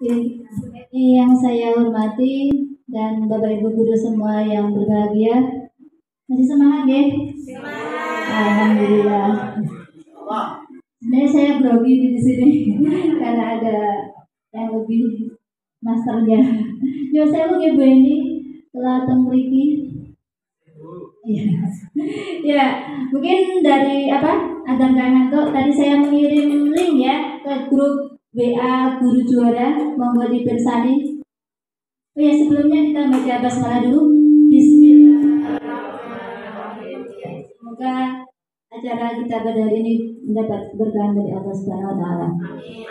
Ini yang saya hormati dan Bapak Ibu guru semua yang berbahagia. Masih semangat ya? Alhamdulillah. Sebenarnya saya grogi di sini karena ada yang lebih masternya. Yo saya lu ibu ini telah tembriki. Ya, mungkin dari Adam Kanganto tadi saya mengirim link ya ke grup WA Guru Juara, monggo dipersani. Oh ya, sebelumnya kita baca basmalah dulu. Bismillahirrahmanirrahim. Semoga acara kita pada hari ini mendapat berkah dari Allah Subhanahu wa taala. Amin.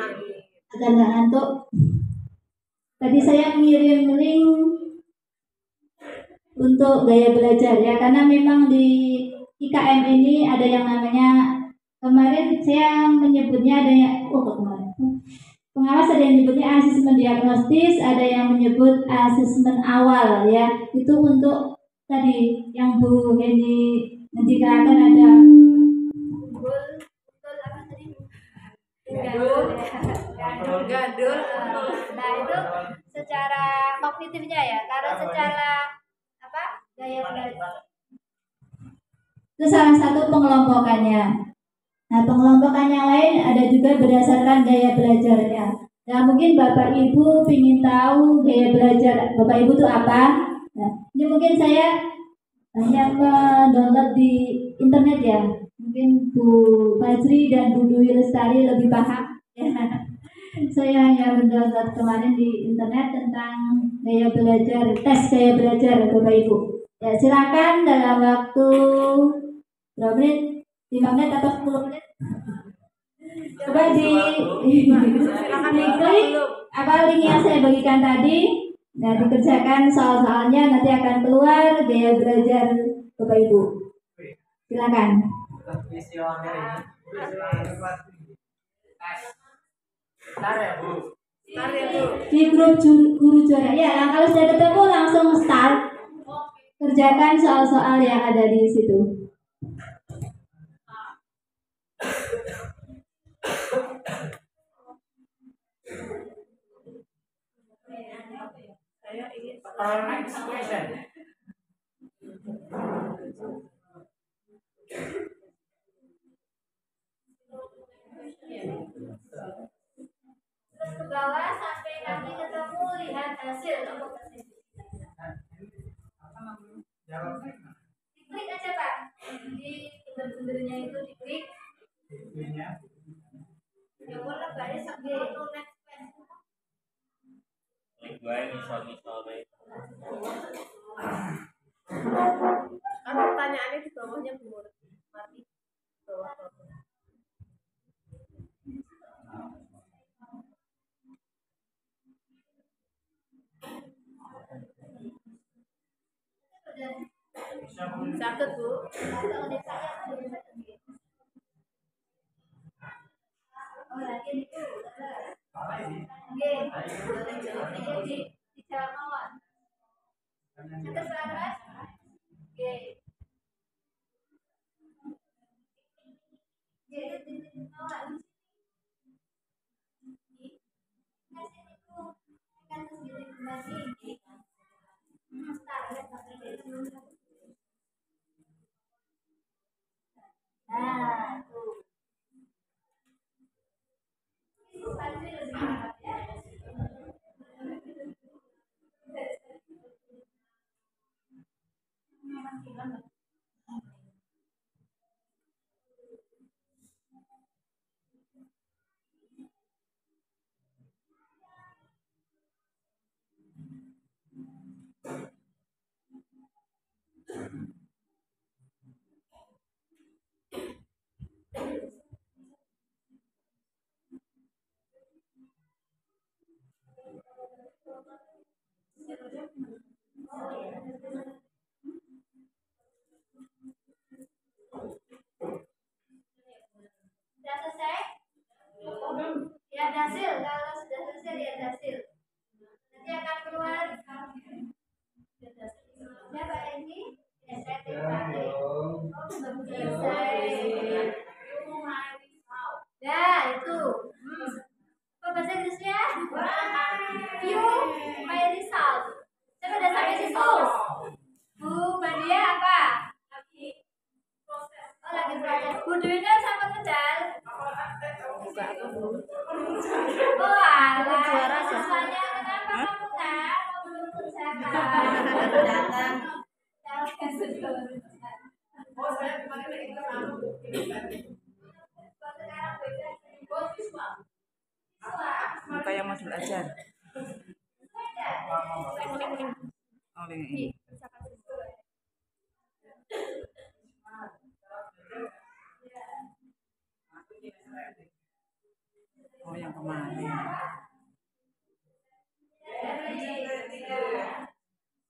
Agar nggak ngantuk. Tadi saya mengirim link untuk gaya belajar ya, karena memang di IKM ini ada yang namanya kemarin saya menyebutnya ada yang pengawas, ada yang menyebutnya asesmen diagnostis, ada yang menyebut asesmen awal ya. Itu untuk tadi yang Bu Heni ngendikakan ada gadul. Nah itu secara kognitifnya ya, karena secara gaya belajar itu salah satu pengelompokannya. Nah, pengelompokan yang lain ada juga berdasarkan gaya belajarnya. Nah, mungkin Bapak Ibu ingin tahu gaya belajar Bapak Ibu itu apa? Nah, ini mungkin saya hanya mendownload di internet ya. Mungkin Bu Fajri dan Bu Dwi Lestari lebih paham. Ya. Saya hanya mendownload kemarin di internet tentang gaya belajar, tes gaya belajar Bapak Ibu. Ya, silakan dalam waktu berapa menit? 5 menit atau 10 menit? Coba diklik link yang saya bagikan tadi. Nah, dikerjakan soal-soalnya, nanti akan keluar gaya belajar Bapak Ibu. Silakan. Di grup guru juara ya, kalau sudah ketemu langsung start. Kerjakan soal-soal yang ada di situ. Saya ingin terus ke bawah sampai nanti ketemu lihat hasil. Diklik aja Pak, di bundar-bundarnya itu diklik. Ya boleh Pak, ya sampai next page. Kan pertanyaannya di bawahnya Bu Marti. Bawah. Sakit Bu. Oh lagi itu. Oke. Di jalan mawar. Sakit selaras. Oke. Jadi di mawar. Kasih itu kan sendiri kembali. Nah, tuh. Itu pasti lebih cepat ya. Sudah selesai? Lihat hasil. Kalau sudah selesai lihat hasil. Nanti akan keluar. Ya Pak Edi, ya saya terima. Oh selesai. Nah itu. Apa bahasa Inggrisnya? situ. Bu Badia apa? Oh, lagi proses. Bu Dwina sama Tegal. Oh, alah. Siswanya kenapa kamu nggak mau belum kerja? Datang. Oh, saya kemarin lagi buka yang modul ajar. Oh, ini. Oh, yang kemarin.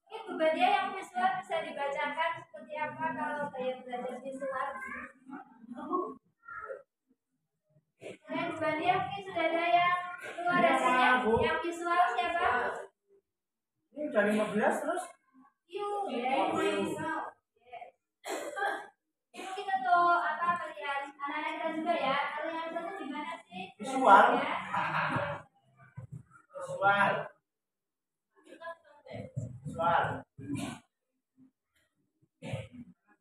Mungkin Bu Badia yang visual bisa dibacakan seperti apa kalau gaya belajar visual. Dan Bu Badia mungkin sudah ada yang keluar hasilnya. Yang visual siapa? Ini udah 15 terus. Mungkin untuk apa kalian anak-anak kita juga ya. Kalau yang satu gimana sih? Visual.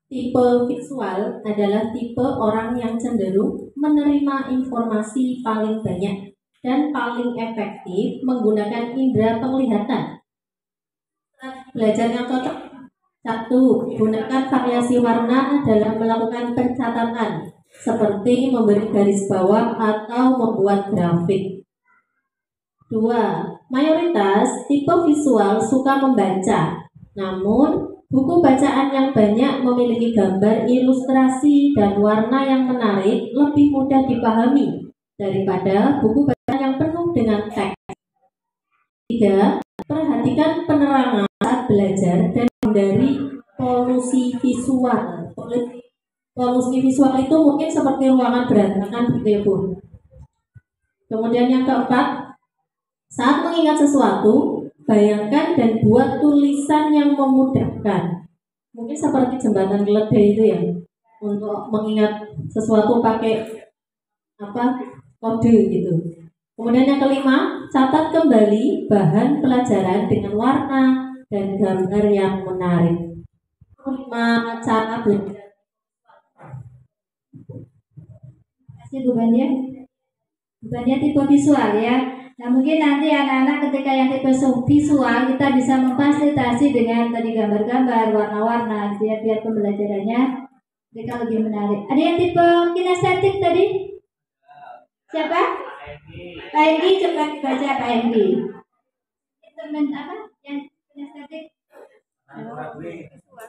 Tipe visual adalah tipe orang yang cenderung menerima informasi paling banyak dan paling efektif menggunakan indera penglihatan. Belajar yang cocok. 1. Gunakan variasi warna dalam melakukan pencatatan, seperti memberi garis bawah atau membuat grafik. 2. Mayoritas tipe visual suka membaca, namun buku bacaan yang banyak memiliki gambar, ilustrasi, dan warna yang menarik lebih mudah dipahami daripada buku bacaan yang penuh dengan teks. 3. Perhatikan penerangan saat belajar dan hindari polusi visual. Polusi visual itu mungkin seperti ruangan berantakan gitu ya Bu. Kemudian yang keempat, saat mengingat sesuatu, bayangkan dan buat tulisan yang memudahkan. Mungkin seperti jembatan keledai itu ya, untuk mengingat sesuatu pakai kode gitu. Kemudian yang kelima, catat kembali bahan pelajaran dengan warna dan gambar yang menarik. 5 cara belajar. Terima kasih Bu Badia. Bu Badia tipe visual ya. Nah mungkin nanti anak-anak ketika yang tipe visual kita bisa memfasilitasi dengan tadi gambar-gambar, warna-warna gitu ya, biar pembelajarannya mereka lebih menarik. Ada yang tipe kinestetik tadi? Siapa? Pak Enggi, coba dibaca Pak Enggi. Teman apa? Yang kinestetik? Coba kinestetik.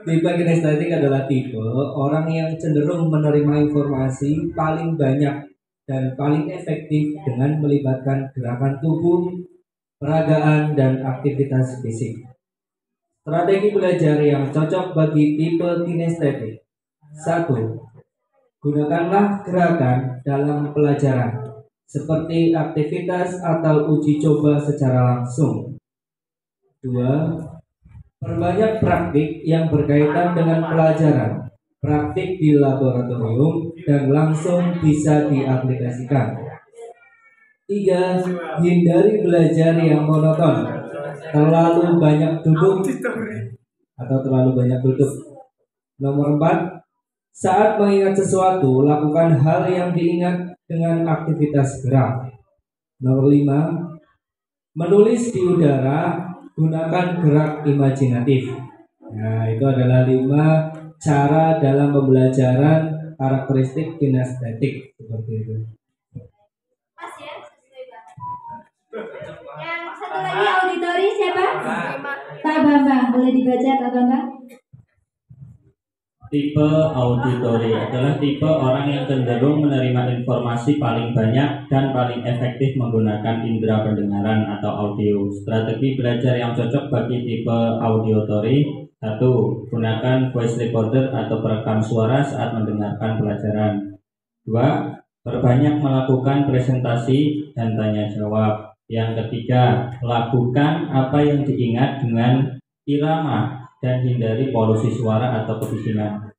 Tipe kinestetik adalah tipe orang yang cenderung menerima informasi paling banyak dan paling efektif dengan melibatkan gerakan tubuh, peragaan, dan aktivitas fisik. Strategi belajar yang cocok bagi tipe kinestetik. 1. Gunakanlah gerakan dalam pelajaran, seperti aktivitas atau uji coba secara langsung. 2. Perbanyak praktik yang berkaitan dengan pelajaran, praktik di laboratorium, dan langsung bisa diaplikasikan. 3. Hindari belajar yang monoton, terlalu banyak duduk. Nomor 4. Saat mengingat sesuatu, lakukan hal yang diingat dengan aktivitas gerak. Nomor 5. Menulis di udara, gunakan gerak imajinatif. Nah, itu adalah 5 cara dalam pembelajaran karakteristik kinestetik seperti itu. Pas ya, sesuai banget. Yang satu lagi auditori siapa? Pak Bambang, boleh dibaca Pak Bambang? Tipe auditori adalah tipe orang yang cenderung menerima informasi paling banyak dan paling efektif menggunakan indera pendengaran atau audio. Strategi belajar yang cocok bagi tipe auditori: 1. Gunakan voice recorder atau perekam suara saat mendengarkan pelajaran. 2. Perbanyak melakukan presentasi dan tanya jawab. Yang ketiga, lakukan apa yang diingat dengan irama dan hindari polusi suara atau kebisingan.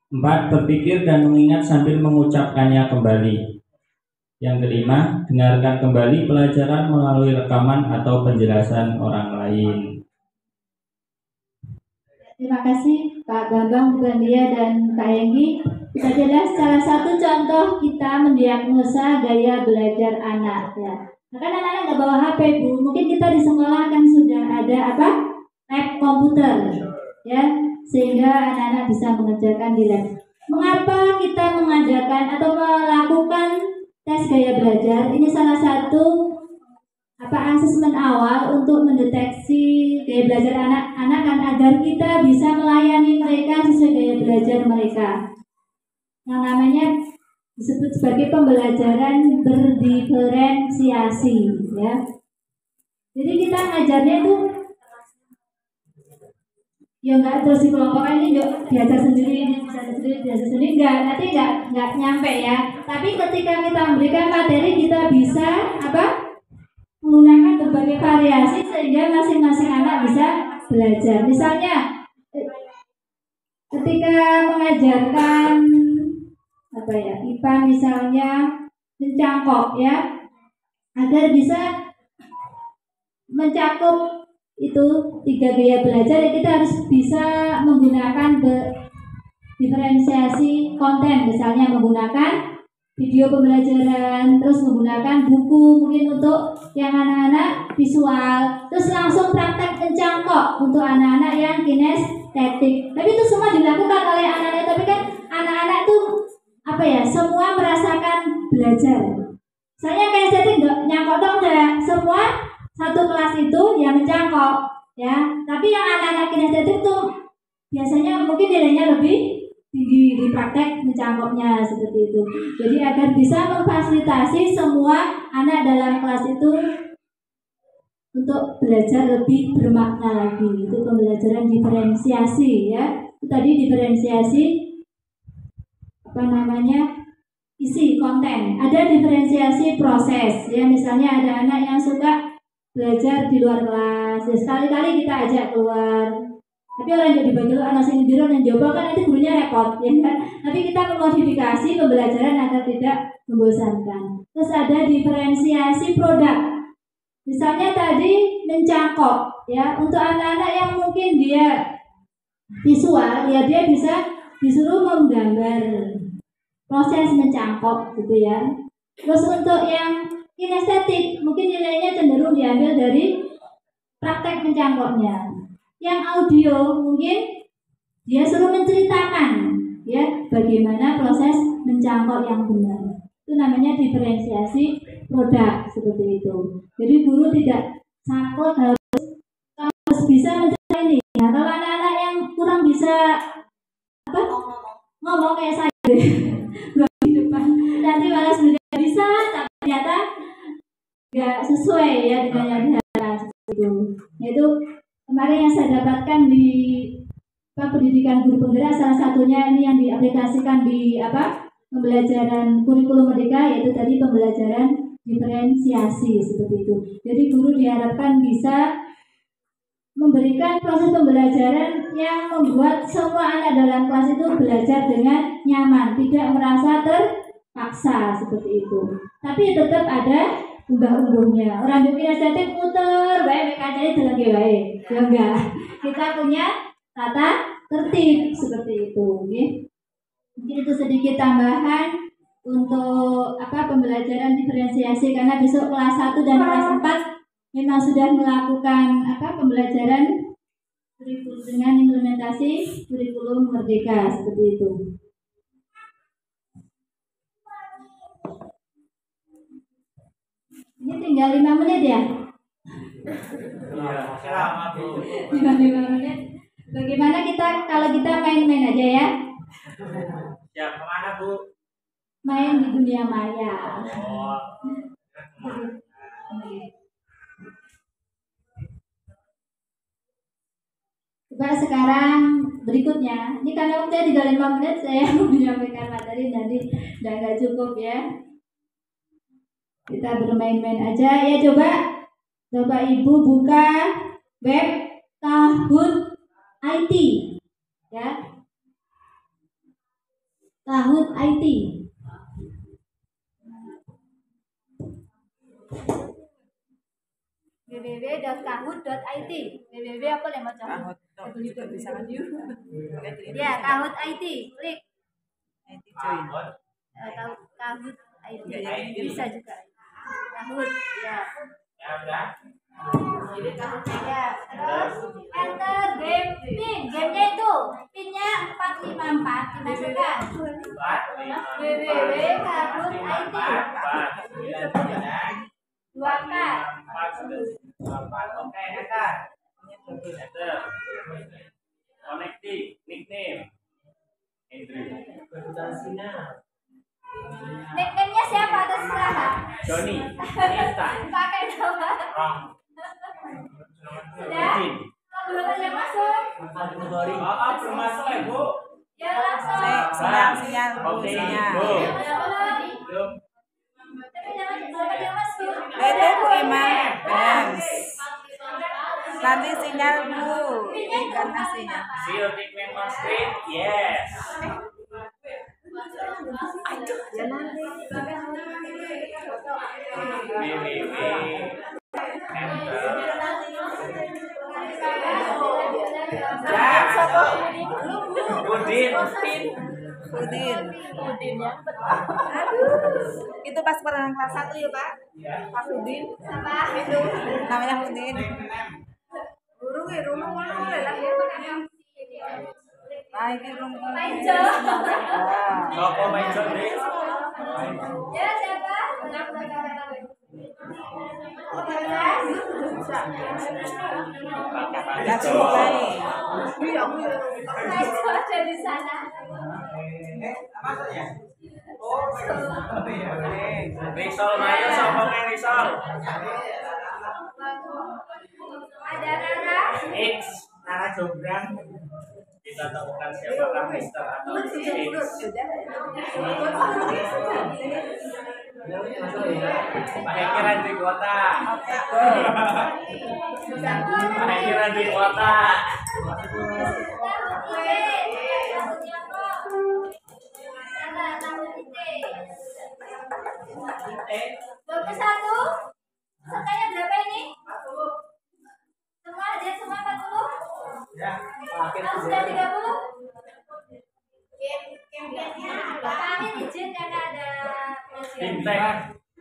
4. Berpikir dan mengingat sambil mengucapkannya kembali. Yang kelima, dengarkan kembali pelajaran melalui rekaman atau penjelasan orang lain. Terima kasih Pak Bambang, Bu Gandia, dan Kak Henggi. Kita jelas salah satu contoh kita mendiagnosa gaya belajar anak ya. Nah, kan anak-anak nggak bawa HP Bu, mungkin kita di sekolah kan sudah ada apa? Lab komputer ya, sehingga anak-anak bisa mengerjakan di lab. Mengapa kita mengadakan atau melakukan tes gaya belajar? Ini salah satu asesmen awal untuk mendeteksi gaya belajar anak-anak kan, agar kita bisa melayani mereka sesuai gaya belajar mereka. Yang namanya disebut sebagai pembelajaran berdiferensiasi ya. Jadi kita ngajarnya itu ya nggak terus dikelompokkan, ini belajar sendiri, ini belajar sendiri, nanti nggak nyampe ya. Tapi ketika kita memberikan materi, kita bisa menggunakan berbagai variasi sehingga masing-masing anak bisa belajar. Misalnya ketika mengajarkan IPA misalnya mencangkok ya, agar bisa mencakup itu 3 gaya belajar, ya kita harus bisa menggunakan diferensiasi konten, misalnya menggunakan video pembelajaran, terus menggunakan buku mungkin untuk yang anak-anak visual, terus langsung praktek mencangkok untuk anak-anak yang kinestetik. Tapi itu semua dilakukan oleh anak-anak, tapi kan anak-anak itu semua merasakan belajar. Saya kinestetik nggak nyangkok dong, enggak. Semua satu kelas itu yang mencangkok ya, tapi yang anak-anak kinestetik tuh biasanya mungkin nilainya lebih tinggi di praktek mencangkoknya seperti itu. Jadi agar bisa memfasilitasi semua anak dalam kelas itu untuk belajar lebih bermakna lagi. Itu pembelajaran diferensiasi ya. Itu tadi diferensiasi isi konten. Ada diferensiasi proses ya, misalnya ada anak yang suka belajar di luar kelas, ya sekali-kali kita ajak keluar. Tapi orang jadi bagi anak sini biru dan jawab kan nanti gurunya repot ya kan. Tapi kita memodifikasi pembelajaran agar tidak membosankan. Terus ada diferensiasi produk. Misalnya tadi mencangkok ya, untuk anak-anak yang mungkin dia visual ya, dia bisa disuruh menggambar proses mencangkok gitu ya. Terus untuk yang kinestetik mungkin nilainya cenderung diambil dari praktek mencangkoknya. Yang audio mungkin dia suruh menceritakan ya bagaimana proses mencangkok yang benar. Itu namanya diferensiasi produk seperti itu. Jadi guru tidak saklek harus bisa menceritakan ini. Nah, kalau anak-anak yang kurang bisa ngomong kayak saya di depan, nanti malah sebenarnya bisa tapi ternyata nggak sesuai ya dengan yang diharapkan itu. Yaitu kemarin yang saya dapatkan di pendidikan guru penggerak, salah satunya ini yang diaplikasikan di pembelajaran kurikulum merdeka, yaitu tadi pembelajaran diferensiasi seperti itu. Jadi guru diharapkan bisa memberikan proses pembelajaran yang membuat semua anak dalam kelas itu belajar dengan nyaman, tidak merasa terpaksa seperti itu. Tapi tetap ada unggah-ungguhnya. Orang yang kinestetik muter baik kacanya jalan baik. Ya enggak. Kita punya tata tertib seperti itu, nggih. Mungkin itu sedikit tambahan untuk pembelajaran diferensiasi, karena besok kelas 1 dan kelas 4 memang sudah melakukan pembelajaran kurikulum dengan implementasi kurikulum merdeka seperti itu. Ini tinggal 5 menit ya? Tinggal 5 menit. Bagaimana kalau kita main-main aja ya? Ya, kemana Bu? Main di dunia maya. Coba sekarang berikutnya, ini karena waktunya tinggal 5 menit, saya menyampaikan materi nanti nggak cukup ya. Kita bermain-main aja ya. Coba Bapak Ibu buka web Tahun IT, ya. Kahoot IT. www.kahoot.it. www apa yang macam? Kahoot juga bisa kan? Ya, Kahoot IT. Klik. IT join. Kahoot IT. Bisa juga. Kahoot, ya. Ya, terus enter game pin. Gamenya itu pinnya 454 dimasukkan. www.kahoot.it. 2K. Oke, enter. Connecting, nickname. Andrew. Nickname-nya siapa? Terserah. Johnny. Insta. Pakai nama. Sudah? Kok belum ada masuk? Belum masuk ya, Bu? Ya langsung. Sinyal, Oke, sinyal. Bu. Belum. Tapi jangan belum ada masuk. Itu Bu Imam. Nanti sinyal Bu. Karena sinyal. See your nickname on screen? Yes. Udin. Udin. Itu pas pernah kelas 1 ya Pak? Pak Udin. Apa? Itu namanya Udin. Nah, ini rumah. Maijo. Sopo Maijo deh. Ya siapa? Gak mulai. Maijo ada di sana. Risol Mayo, sopo nge Risol? Ada Nara. X, Nara Jograng. Kita temukan siapakah Mister atau X. Pak Heki Randri Kota. Pak Heki Randri Kota. Bagus satu. Setanya berapa ini? Semua ada semua 40? Kalau sudah 30? Kami izin karena ada Bimtek.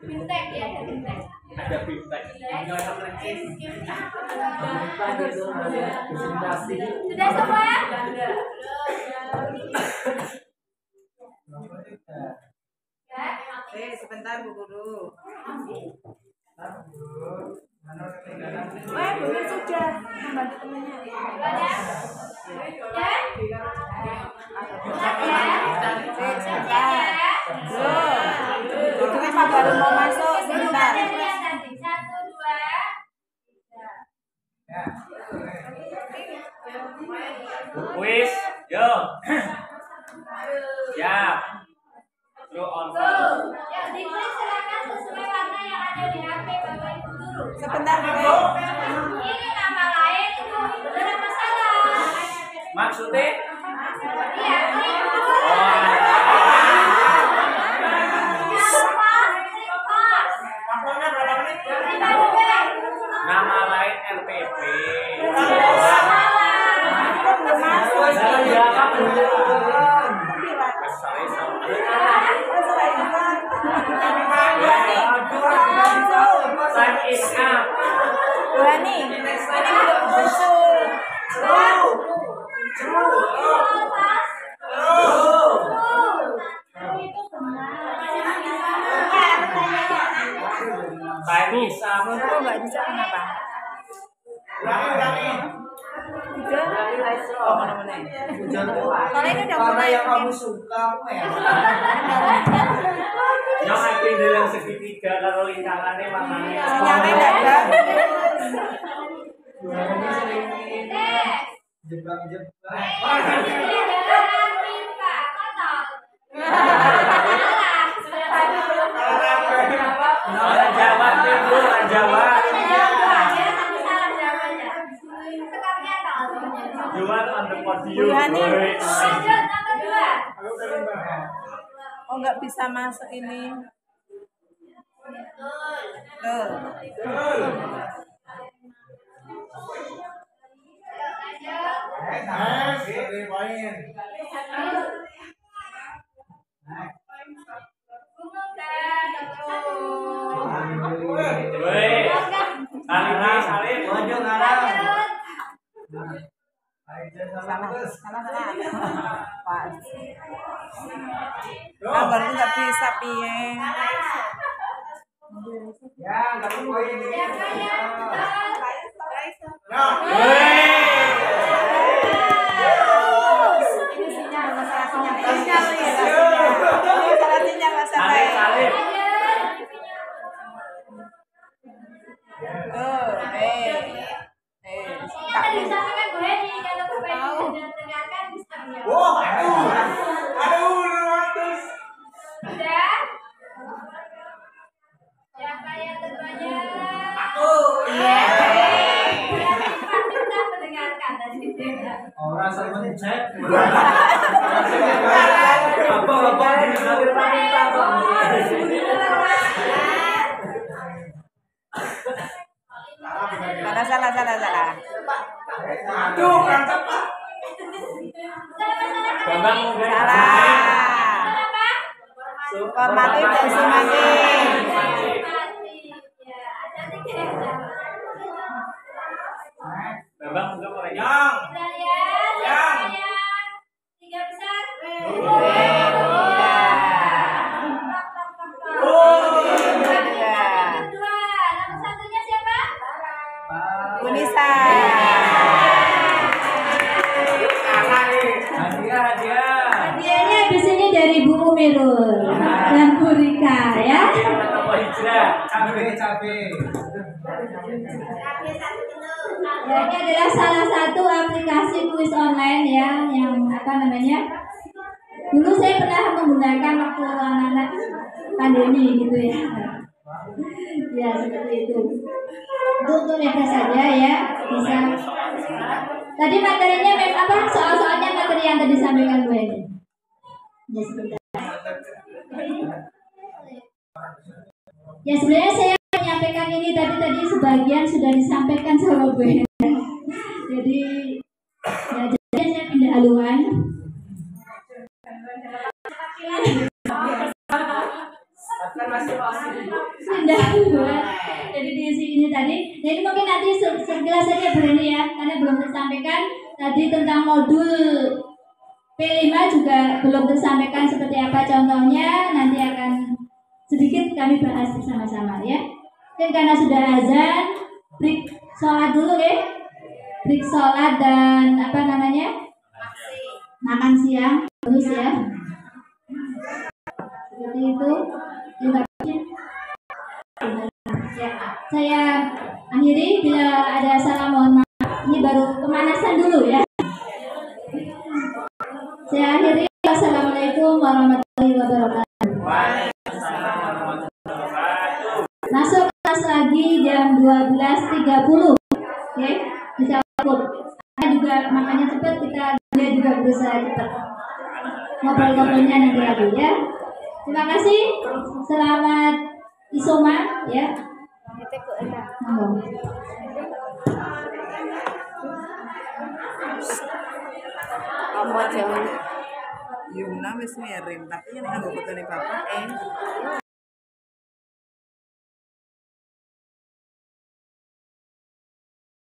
Bimtek ya, ada Bimtek. Ada Bimtek. Sudah semua? Ya. Sebentar Bu Guru. Belum sudah. Membantu temannya. Ya? Ya? Sebentar. Itu kan baru mau masuk. Sebentar. Lihat nanti. 1, 2. Kuis, yo. Siap. Throw on phone. Ya, diklik silakan sesuai warna yang ada di HP Bapak Ibu guru. Sebentar Bu. Ini nama lain itu benar apa salah? Maksudnya? Iya, klik dulu. Nama lain RPP. Time is up. Berani. Ini belum muncul. Time is up. Kok nggak bisa kenapa? Oh, mana-mana. Kalau ini udah mulai. Yang akhirnya yang segitiga kalau lingkarannya warnanya. Sinyalnya nggak ada. Orang Jawa dulu, orang Jawa. You are on the podium. Bulannya. Woi. Lanjut nomor 2. Oh nggak bisa masuk ini. Tuh. Woi. Salim. Maju ngarang. Salah. Pak. Gambar nggak bisa piye. Tadi disampaikan Bu Heni kalau Bapak Ibu sudah mendengarkan bisa menjawab. Sudah? Siapa yang keduanya? Aku. Iya. Pasti sudah mendengarkan tadi. Orang semencet. Apa didengarin wanita. Salah. Aduh, mantap Pak. Bambang Salah. Formatif dan sumatif. Bambang enggak mau yang. Kita lihat siapa yang 3 besar. Kedua, nomor satunya siapa? Unisa. Hadiah. Hadiahnya di sini dari Bu Umirul dan Bu Rika ya. Cabe. Ya, ini adalah salah satu aplikasi kuis online ya, yang apa namanya? Dulu saya pernah menggunakan waktu anak-anak pandemi gitu ya. Ya seperti itu. Untuk mereka saja ya bisa. Tadi materinya memang apa? Soal-soalnya materi yang tadi disampaikan Bu Heni. Ya sebentar. Ya sebenarnya saya menyampaikan ini tadi sebagian sudah disampaikan sama Bu Heni. Jadi ya jadi saya pindah haluan. Pindah haluan. Jadi di sini tadi. Jadi mungkin nanti sekilas saja Bu Heni ya, karena belum tersampaikan tadi tentang modul P5 juga belum tersampaikan seperti apa contohnya, nanti akan sedikit kami bahas bersama-sama ya. Dan karena sudah azan, break sholat dulu ya. Break sholat dan apa namanya? Makan siang terus ya. Seperti itu. Terima kasih. Ya, saya akhiri bila ada salah mohon maaf. Ini baru pemanasan dulu ya. Saya akhiri. Wassalamualaikum warahmatullahi wabarakatuh. Masuk kelas lagi jam 12.30. Oke, bisa ikut. Kita juga makanya cepat, dia juga berusaha cepat. Ngobrol-ngobrolnya nanti lagi ya. Terima kasih. Selamat isoma ya. Apa jangan Yumna wis ngirim, tapi yang nggak foto nih bapak